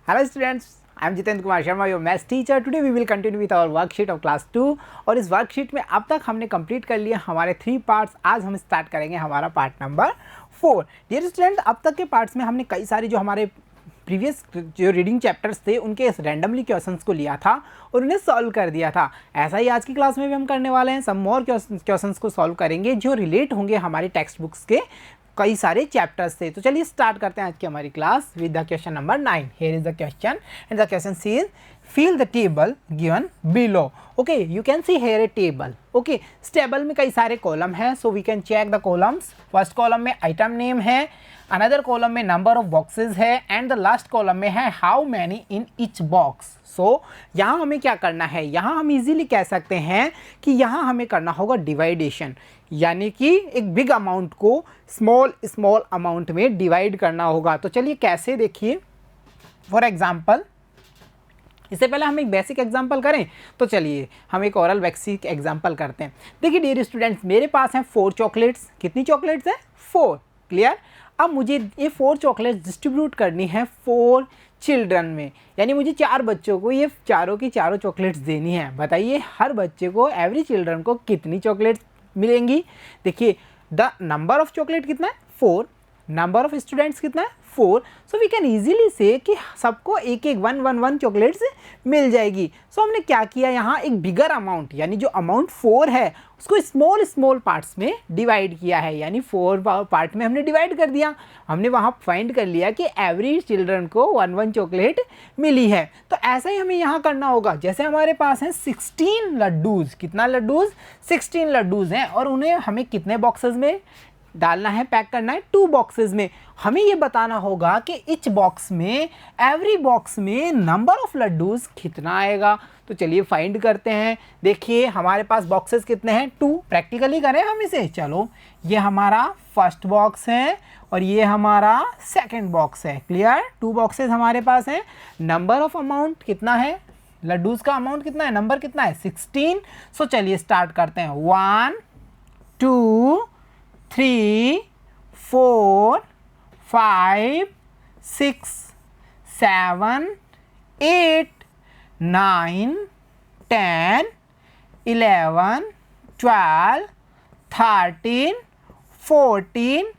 Hello students, I am Jitendra Kumar Sharma, your maths teacher. Today we will continue with our worksheet of class 2 और इस worksheet में अब तक हमने complete कर लिया हमारे 3 पार्ट्स। आज हम स्टार्ट करेंगे हमारा पार्ट नंबर 4। डियर स्टूडेंट, अब तक के पार्ट्स में हमने कई सारी जो हमारे प्रीवियस जो रीडिंग चैप्टर्स थे उनके रैंडमली क्वेश्चंस को लिया था और उन्हें सॉल्व कर दिया था। ऐसा ही आज की क्लास में भी हम करने वाले हैं। सम मोर क्वेश्चंस को सॉल्व करेंगे जो रिलेट होंगे हमारी टेक्स्ट बुक्स के कई सारे चैप्टर्स थे। तो चलिए स्टार्ट करते हैं आज की हमारी class with the question number 9। Here is the question and the question says fill the table given below. Okay, you can see here a table. Okay, इस टेबल में कई सारे कॉलम हैं, so we can check the columns. First column में item name है, another column में number of boxes है and the last column में है how many in each box. So यहाँ हमें क्या करना है, यहाँ हम इजीली कह सकते हैं कि यहाँ हमें करना होगा डिवाइडेशन, यानी कि एक बिग अमाउंट को स्मॉल अमाउंट में डिवाइड करना होगा। तो चलिए कैसे, देखिए फॉर एग्जाम्पल इससे पहले हम एक बेसिक एग्जांपल करें, तो चलिए हम एक ओरल बेसिक एग्जांपल करते हैं। देखिए डियर स्टूडेंट्स, मेरे पास हैं 4 चॉकलेट्स। कितनी चॉकलेट्स हैं? 4। क्लियर। अब मुझे ये 4 चॉकलेट्स डिस्ट्रीब्यूट करनी है 4 चिल्ड्रन में, यानी मुझे 4 बच्चों को ये चारों की चारों चॉकलेट्स देनी है। बताइए हर बच्चे को, एवरी चिल्ड्रन को कितनी चॉकलेट्स मिलेंगी? देखिए द नंबर ऑफ चॉकलेट कितना है? 4। नंबर ऑफ स्टूडेंट्स कितना है? 4। सो वी कैन ईजिली से कि सबको एक एक 1 चॉकलेट्स मिल जाएगी। सो हमने क्या किया, यहाँ एक बिगर अमाउंट, यानी जो अमाउंट 4 है उसको स्मॉल पार्ट्स में डिवाइड किया है, यानी 4 पार्ट में हमने डिवाइड कर दिया। हमने वहाँ फाइंड कर लिया कि एवरी चिल्ड्रन को 1 चॉकलेट मिली है। तो ऐसा ही हमें यहाँ करना होगा। जैसे हमारे पास हैं 16 लड्डूज़। कितना लड्डूज़? 16 लड्डूज़ हैं और उन्हें हमें कितने बॉक्सेस में डालना है, पैक करना है? 2 बॉक्सेस में। हमें ये बताना होगा कि इच बॉक्स में, एवरी बॉक्स में नंबर ऑफ लड्डूज कितना आएगा। तो चलिए फाइंड करते हैं। देखिए हमारे पास बॉक्सेस कितने हैं? 2। प्रैक्टिकली करें हम इसे। चलो, ये हमारा फर्स्ट बॉक्स है और ये हमारा सेकंड बॉक्स है। क्लियर। 2 बॉक्सेस हमारे पास हैं। नंबर ऑफ अमाउंट कितना है? लड्डूज का अमाउंट कितना है? नंबर कितना है? 16। सो चलिए स्टार्ट करते हैं। 1 2 3 4 5 6 7 8 9 10 11 12 13 14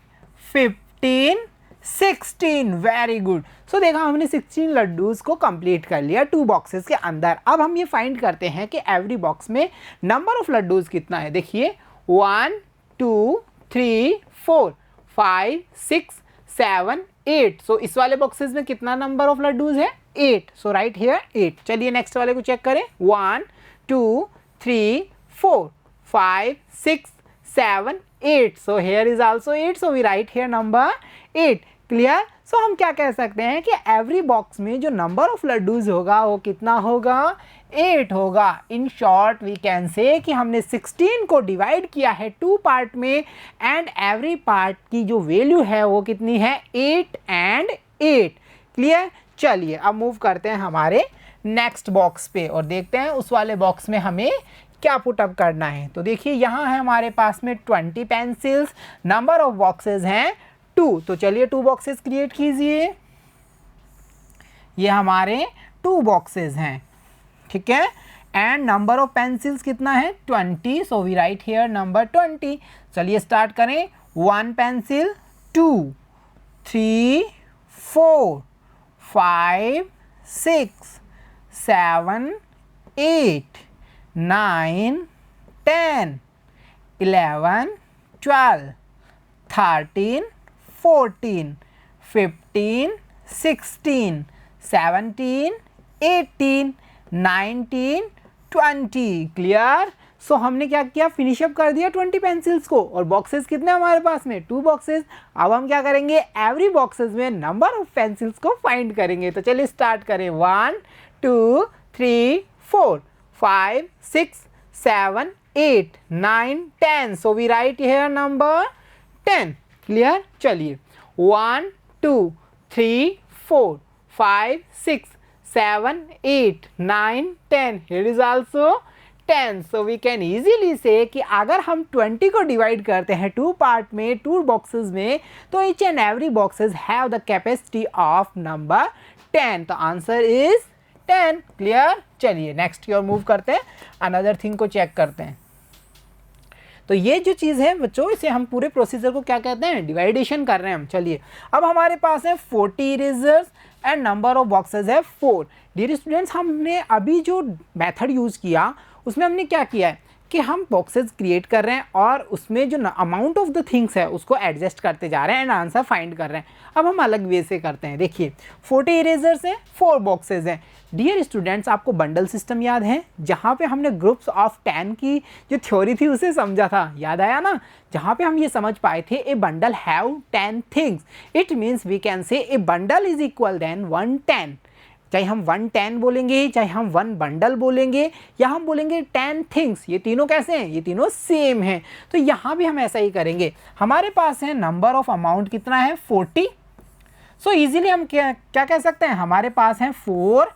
15 16। Very good. सो देखा हमने 16 लड्डूज को कंप्लीट कर लिया 2 बॉक्सेस के अंदर। अब हम ये फाइंड करते हैं कि एवरी बॉक्स में नंबर ऑफ लड्डूज कितना है। देखिए 1 2 3 4 5 6 7 8। सो इस वाले बॉक्सेस में कितना नंबर ऑफ लड्डूज है? 8। सो राइट हियर 8। चलिए नेक्स्ट वाले को चेक करें। 1 2 3 4 5 6 7 8। So here is also 8। So we write here number 8। Clear. So हम क्या कह सकते हैं कि एवरी बॉक्स में जो नंबर ऑफ लड्डूज होगा वो कितना होगा? 8 होगा। In short we can say कि हमने 16 को डिवाइड किया है 2 पार्ट में एंड एवरी पार्ट की जो वैल्यू है वो कितनी है? 8 एंड 8। क्लियर। चलिए अब मूव करते हैं हमारे नेक्स्ट बॉक्स पे और देखते हैं उस वाले बॉक्स में हमें क्या पुटअप करना है। तो देखिए यहाँ है हमारे पास में 20 पेंसिल्स। नंबर ऑफ बॉक्सेस हैं 2। तो चलिए 2 बॉक्सेस क्रिएट कीजिए। ये हमारे 2 बॉक्सेस हैं, ठीक है। एंड नंबर ऑफ पेंसिल्स कितना है? 20। So we write here number 20। चलिए स्टार्ट करें। 1 पेंसिल, 2 3 4 5 6 7 8 9 10 11 12 13 14 15 16 17 18 19 20। क्लियर। सो हमने क्या किया? फिनिशअप कर दिया 20 पेंसिल्स को। और बॉक्सेस कितने हमारे पास में? 2 बॉक्सेस। अब हम क्या करेंगे? एवरी बॉक्सेस में नंबर ऑफ पेंसिल्स को फाइंड करेंगे। तो चलिए स्टार्ट करें। 1 2 3 4 5 6 7 8 9 10। So we write here number 10। Clear. चलिए 1 2 3 4 5 6 7 8 9 10। Here is also 10. So we can easily say कि अगर हम 20 को डिवाइड करते हैं 2 पार्ट में, 2 बॉक्सेस में, तो each and every boxes have the capacity of number 10, तो आंसर इज 10। क्लियर। चलिए नेक्स्ट की ओर मूव करते हैं, अनदर थिंग को चेक करते हैं। तो ये जो चीज़ है बच्चों, इसे हम पूरे प्रोसीजर को क्या कहते हैं, डिवाइडेशन कर रहे हैं हम। चलिए अब हमारे पास है 40 erasers and number of boxes है 4। डियर स्टूडेंट्स, हमने अभी जो मेथड यूज़ किया उसमें हमने क्या किया है कि हम बॉक्सेस क्रिएट कर रहे हैं और उसमें जो अमाउंट ऑफ द थिंग्स है उसको एडजस्ट करते जा रहे हैं एंड आंसर फाइंड कर रहे हैं। अब हम अलग वे से करते हैं। देखिए 40 इरेजर्स हैं, 4 बॉक्सेस हैं। डियर स्टूडेंट्स, आपको बंडल सिस्टम याद है, जहाँ पे हमने ग्रुप्स ऑफ 10 की जो थ्योरी थी उसे समझा था, याद आया ना, जहाँ पे हम ये समझ पाए थे a bundle have 10 things, it means we can say a bundle is equal then 110। चाहे हम 110 बोलेंगे, चाहे हम 1 बंडल बोलेंगे, या हम बोलेंगे 10 थिंग्स, ये तीनों कैसे हैं, ये तीनों सेम हैं। तो यहाँ भी हम ऐसा ही करेंगे। हमारे पास है नंबर ऑफ अमाउंट कितना है 40। सो इजीली हम क्या कह सकते हैं, हमारे पास हैं 4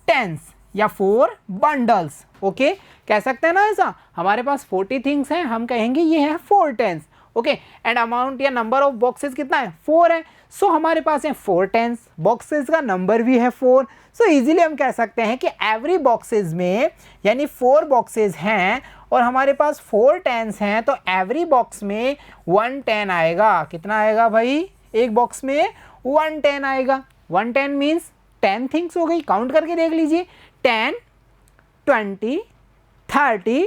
टेंस या 4 बंडल्स। ओके, कह सकते हैं ना ऐसा। हमारे पास 40 थिंग्स हैं, हम कहेंगे ये है 4 टेंस। ओके, एंड अमाउंट या नंबर ऑफ बॉक्सेस कितना है 4 है। सो हमारे पास है 4 टेंस, बॉक्सेस का नंबर भी है 4। सो इजीली हम कह सकते हैं कि एवरी बॉक्सेस में, यानी 4 बॉक्सेस हैं और हमारे पास 4 टेंस हैं, तो एवरी बॉक्स में 110 आएगा। कितना आएगा भाई, एक बॉक्स में 110 आएगा। 110 मीन्स 10 थिंग्स हो गई। काउंट करके देख लीजिए, 10, 20, 30,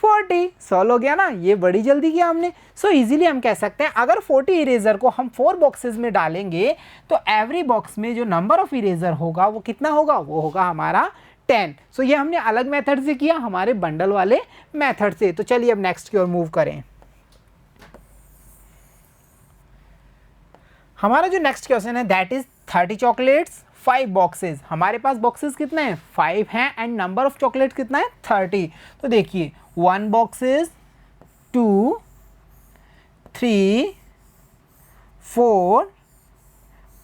40। सॉल्व हो गया ना, ये बड़ी जल्दी किया हमने। सो इजीली हम कह सकते हैं अगर 40 इरेजर को हम 4 बॉक्सेस में डालेंगे तो एवरी बॉक्स में जो नंबर ऑफ इरेजर होगा वो कितना होगा, वो होगा हमारा 10। सो ये हमने अलग मेथड से किया, हमारे बंडल वाले मेथड से। तो चलिए अब नेक्स्ट की ओर मूव करें। हमारा जो नेक्स्ट क्वेश्चन है दैट इज 30 चॉकलेट्स 5 बॉक्सेस। हमारे पास बॉक्सेस कितने हैं, 5 हैं, एंड नंबर ऑफ चॉकलेट्स कितना है 30। तो देखिए 1 बॉक्सेस, 2, 3, 4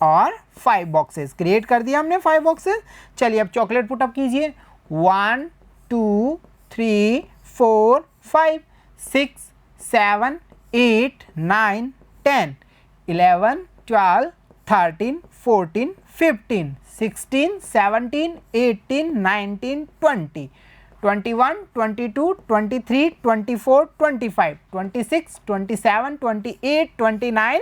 और 5 बॉक्सेस क्रिएट कर दिया हमने 5 बॉक्सेस। चलिए अब चॉकलेट पुट अप कीजिए। 1, 2, 3, 4, 5, 6, 7, 8, 9, 10, 11, 12, 13, 14, 15, 16, 17, 18, 19, 20, 21, 22, 23, 24, 25, 26, 27, 28, 29,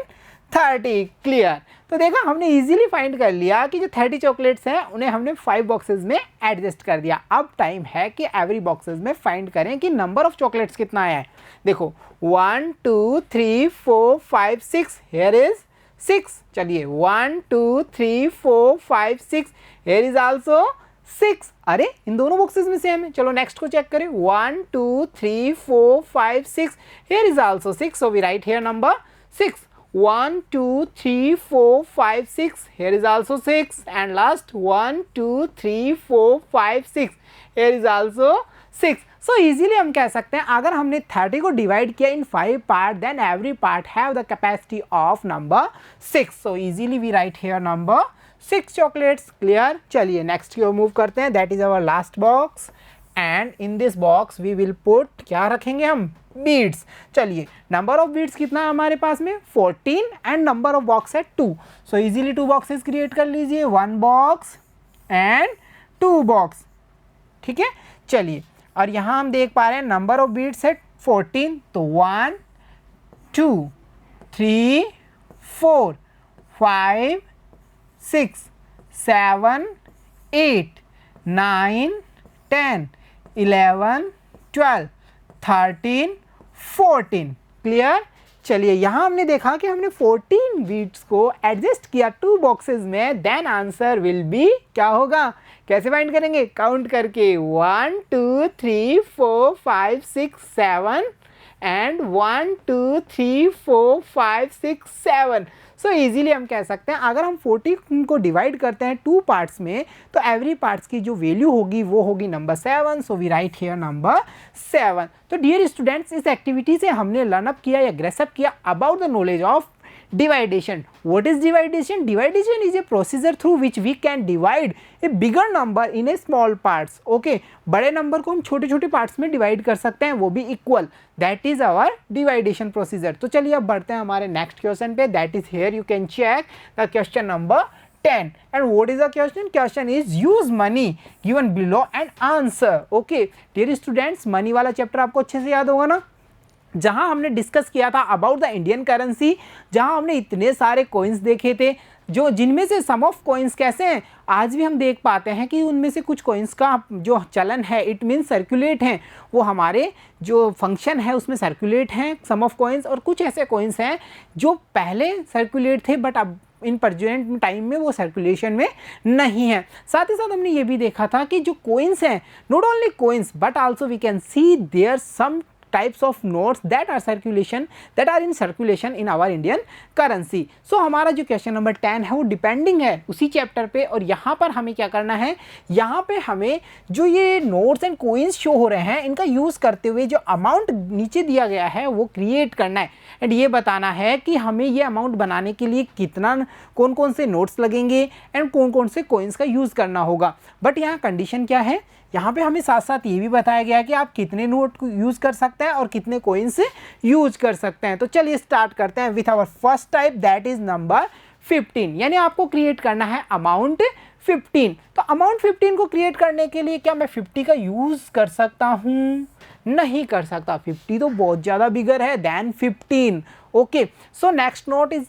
30। क्लियर। तो देखा हमने इजीली फाइंड कर लिया कि जो 30 चॉकलेट्स हैं उन्हें हमने 5 बॉक्सेस में एडजस्ट कर दिया। अब टाइम है कि एवरी बॉक्सेस में फाइंड करें कि नंबर ऑफ चॉकलेट्स कितना आया है। देखो 1, 2, 3, 4, 5, 6, हेयर इज 6। चलिए 1, 2, 3, 4, 5, 6, हेयर इज आल्सो 6। अरे इन दोनों बॉक्सेस में सेम है। चलो नेक्स्ट को चेक करें। 1, 2, 3, 4, 5, 6, here is also 6। So we write here number 6। 1, 2, 3, 4, 5, 6, here is also 6, and last 1, 2, 3, 4, 5, 6, here is also 6. So easily हम कह सकते हैं अगर हमने 30 को डिवाइड किया इन 5 part, then every part have the capacity of number 6. So easily we write here number 6 chocolates. Clear? चलिए next की ओर मूव करते हैं। That is our last box, and in this box we will put, क्या रखेंगे हम, beads. चलिए number of beads कितना है हमारे पास में 14, एंड नंबर ऑफ बॉक्स है 2। सो इजीली 2 बॉक्सेस क्रिएट कर लीजिए, 1 बॉक्स एंड 2 बॉक्स। ठीक है। चलिए और यहाँ हम देख पा रहे हैं नंबर ऑफ बीड्स है 14, तो 1, 2, 3, 4, 5, 6, 7, 8, 9, 10, 11, 12, 13, 14। क्लियर। चलिए यहाँ हमने देखा कि हमने 14 बीट्स को एडजस्ट किया 2 बॉक्सेस में, देन आंसर विल बी क्या होगा, कैसे फाइंड करेंगे, काउंट करके 1, 2, 3, 4, 5, 6, 7 एंड 1, 2, 3, 4, 5, 6, 7। सो इजीली हम कह सकते हैं अगर हम 40 को डिवाइड करते हैं 2 पार्ट्स में तो एवरी पार्ट्स की जो वैल्यू होगी वो होगी number 7। So we write here number 7। तो डियर स्टूडेंट्स, इस एक्टिविटी से हमने लर्न अप किया या ग्रेसअप किया about the knowledge of dividation. What is dividation? Dividation is a procedure through which we can divide a bigger number in a small parts. Okay, बड़े number को हम छोटे छोटे पार्ट्स में डिवाइड कर सकते हैं, वो भी equal. That is our division procedure. तो चलिए अब बढ़ते हैं हमारे नेक्स्ट क्वेश्चन पे। That is here you can check the question number 10. And what is the question? Question is use money given below and answer. Okay, dear students, money वाला chapter आपको अच्छे से याद होगा ना, जहां हमने डिस्कस किया था अबाउट द इंडियन करेंसी, जहां हमने इतने सारे कॉइन्स देखे थे जो जिनमें से सम ऑफ कॉइन्स कैसे हैं, आज भी हम देख पाते हैं कि उनमें से कुछ कॉइन्स का जो चलन है इट मीन सर्कुलेट हैं, वो हमारे जो फंक्शन है उसमें सर्कुलेट हैं सम ऑफ कॉइन्स, और कुछ ऐसे कॉइन्स हैं जो पहले सर्कुलेट थे बट अब इन प्रेजेंट टाइम में वो सर्कुलेशन में नहीं है। साथ ही साथ हमने ये भी देखा था कि जो कॉइन्स हैं, not only coins but also we can see there some types of notes that are in circulation in our Indian currency. So हमारा जो क्वेश्चन नंबर 10 है वो डिपेंडिंग है उसी चैप्टर पे, और यहाँ पर हमें क्या करना है, यहाँ पे हमें जो ये नोट्स एंड कोइंस शो हो रहे हैं इनका यूज़ करते हुए जो अमाउंट नीचे दिया गया है वो क्रिएट करना है, एंड ये बताना है कि हमें ये अमाउंट बनाने के लिए कितना कौन कौन से नोट्स लगेंगे एंड कौन कौन से कोइंस का यूज़ करना होगा। बट यहाँ कंडीशन क्या है, यहाँ पे हमें साथ साथ ये भी बताया गया है कि आप कितने नोट को यूज़ कर सकते हैं और कितने कोइंस यूज कर सकते हैं। तो चलिए स्टार्ट करते हैं with our first type that is number 15, यानी आपको क्रिएट करना है अमाउंट 15। तो अमाउंट 15 को क्रिएट करने के लिए क्या मैं 50 का यूज़ कर सकता हूँ? नहीं कर सकता, 50 तो बहुत ज़्यादा बिगर है then 15। Okay, so next note is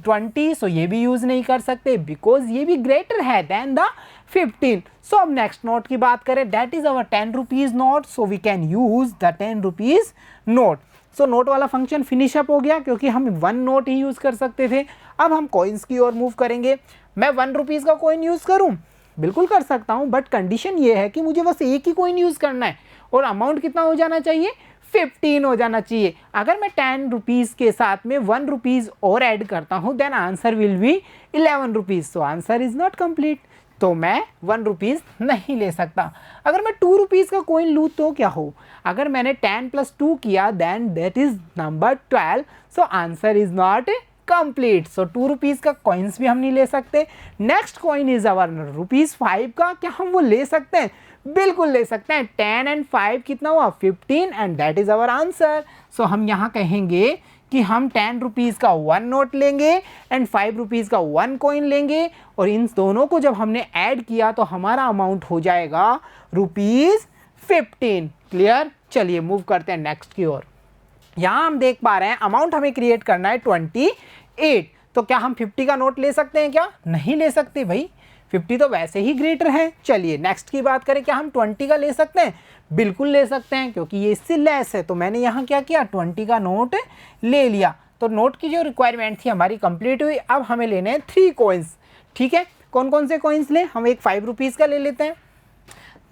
20, सो ये भी यूज़ नहीं कर सकते बिकॉज ये भी ग्रेटर है देन द 15। सो अब नेक्स्ट नोट की बात करें that is our 10 rupees note, so we can use the 10 rupees note. So note वाला फंक्शन फिनिश अप हो गया क्योंकि हम 1 नोट ही यूज़ कर सकते थे। अब हम कॉइन्स की ओर मूव करेंगे। मैं 1 रुपीज़ का कॉइन यूज़ करूँ? बिल्कुल कर सकता हूँ, बट कंडीशन ये है कि मुझे बस एक ही कॉइन यूज़ करना है और अमाउंट कितना हो जाना चाहिए? 15 हो जाना चाहिए। अगर मैं 10 रुपीज़ के साथ में 1 रुपीज़ और ऐड करता हूँ then answer will be 11 rupees, so answer is not complete. तो मैं 1 रुपीज़ नहीं ले सकता। अगर मैं 2 रुपीज़ का कॉइन लूँ तो क्या हो? अगर मैंने 10 + 2 किया then that is number 12, so answer is not complete. So 2 rupees का कॉइन्स भी हम नहीं ले सकते। नेक्स्ट कॉइन इज अवर ₹5 का, क्या हम वो ले सकते हैं? बिल्कुल ले सकते हैं। 10 and 5 कितना हुआ? 15, and that is our answer. So हम यहाँ कहेंगे कि हम 10 रुपीज़ का 1 नोट लेंगे एंड 5 रुपीज़ का 1 कॉइन लेंगे, और इन दोनों को जब हमने ऐड किया तो हमारा अमाउंट हो जाएगा ₹15। क्लियर? चलिए मूव करते हैं नेक्स्ट की ओर। यहाँ हम देख पा रहे हैं अमाउंट हमें क्रिएट करना है 28। तो क्या हम 50 का नोट ले सकते हैं? क्या नहीं ले सकते भाई, 50 तो वैसे ही ग्रेटर है। चलिए नेक्स्ट की बात करें, क्या हम 20 का ले सकते हैं? बिल्कुल ले सकते हैं क्योंकि ये इससे लेस है। तो मैंने यहाँ क्या किया? 20 का नोट ले लिया। तो नोट की जो रिक्वायरमेंट थी हमारी कंप्लीट हुई। अब हमें लेने हैं 3 कॉइन्स। ठीक है, कौन कौन से कॉइन्स लें? हम एक 5 रुपीज़ का ले लेते हैं।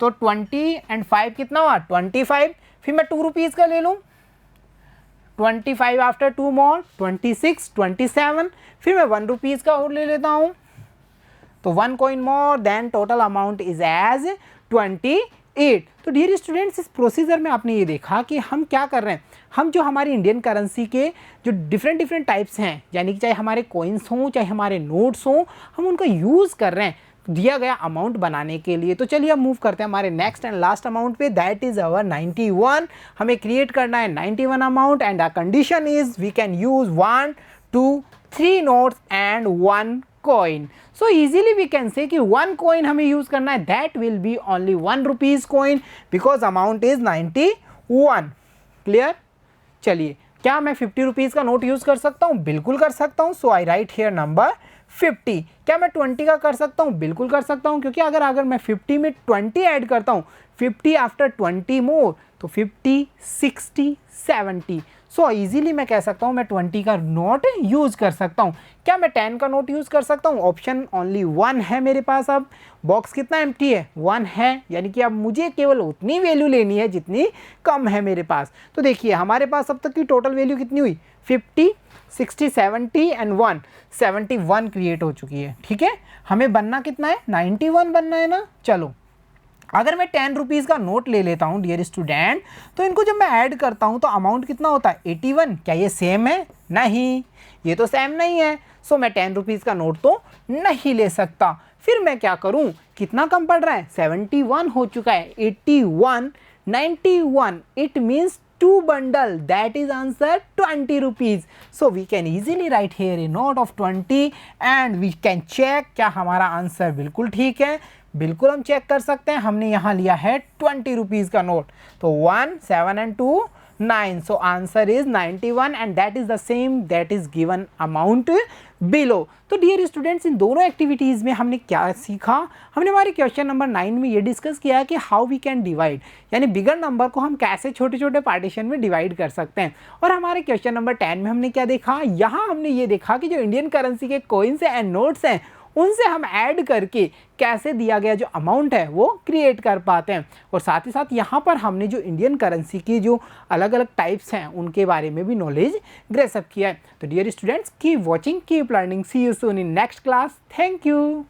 तो 20 and 5 कितना हुआ? 25। फिर मैं 2 रुपीज़ का ले लूँ, 25 आफ्टर 2 मोर 26, 27। फिर मैं 1 रुपीज़ का और ले लेता हूँ, तो 1 coin more then total amount is as 28। तो डियर स्टूडेंट्स, इस प्रोसीजर में आपने ये देखा कि हम क्या कर रहे हैं, हम जो हमारी इंडियन करेंसी के जो डिफरेंट टाइप्स हैं, यानी कि चाहे हमारे कॉइन्स हों चाहे हमारे नोट्स हों, हम उनका यूज़ कर रहे हैं दिया गया अमाउंट बनाने के लिए। तो चलिए अब मूव करते हैं हमारे नेक्स्ट एंड लास्ट अमाउंट पे, दैट इज़ अवर 91। हमें क्रिएट करना है 91 amount, and the condition is we can use 1, 2, 3 notes and 1 coin. So easily we can say कि 1 कॉइन हमें यूज़ करना है, that will be only 1 rupees coin because amount is 91। Clear? चलिए, क्या मैं 50 रुपीज़ का नोट यूज़ कर सकता हूँ? बिल्कुल कर सकता हूँ। सो आई राइट हियर नंबर 50। क्या मैं 20 का कर सकता हूँ? बिल्कुल कर सकता हूँ, क्योंकि अगर मैं 50 में 20 ऐड करता हूँ, 50 आफ्टर 20 मोर, तो 50, 60, 70। सो इजीली मैं कह सकता हूँ मैं 20 का नोट यूज़ कर सकता हूँ। क्या मैं 10 का नोट यूज़ कर सकता हूँ? ऑप्शन ओनली 1 है मेरे पास। अब बॉक्स कितना एम्प्टी है? 1 है, यानी कि अब मुझे केवल उतनी वैल्यू लेनी है जितनी कम है मेरे पास। तो देखिए हमारे पास अब तक की टोटल वैल्यू कितनी हुई? 50, 60, 70 एंड 1, 71 क्रिएट हो चुकी है। ठीक है, हमें बनना कितना है? 91 बनना है ना। चलो, अगर मैं 10 रुपीज़ का नोट ले लेता हूँ डियर स्टूडेंट, तो इनको जब मैं ऐड करता हूँ तो अमाउंट कितना होता है? 81। क्या ये सेम है? नहीं, ये तो सेम नहीं है। सो मैं 10 रुपीज़ का नोट तो नहीं ले सकता। फिर मैं क्या करूँ? कितना कम पड़ रहा है? 71 हो चुका है। 81, 91, it means 2 bundle, that is answer 20 rupees. So we can easily write here a note of 20 and we can check क्या हमारा आंसर बिल्कुल ठीक है. बिल्कुल हम चेक कर सकते हैं. हमने यहाँ लिया है 20 रुपीज़ का नोट. तो 1, 7 and 2 9. So answer is 91 and that is the same that is given amount below. तो डियर स्टूडेंट्स, इन दोनों एक्टिविटीज़ में हमने क्या सीखा? हमने हमारे क्वेश्चन नंबर 9 में ये डिस्कस किया कि हाउ वी कैन डिवाइड, यानी बिगर नंबर को हम कैसे छोटे छोटे पार्टीशन में डिवाइड कर सकते हैं. और हमारे क्वेश्चन नंबर 10 में हमने क्या देखा? यहाँ हमने ये देखा कि जो इंडियन करेंसी के कॉइन्स एंड नोट्स हैं उनसे हम ऐड करके कैसे दिया गया जो अमाउंट है वो क्रिएट कर पाते हैं. और साथ ही साथ यहाँ पर हमने जो इंडियन करेंसी की जो अलग अलग टाइप्स हैं उनके बारे में भी नॉलेज ग्रेसअप किया है. तो dear students, keep watching, keep learning, see you soon in next class. Thank you.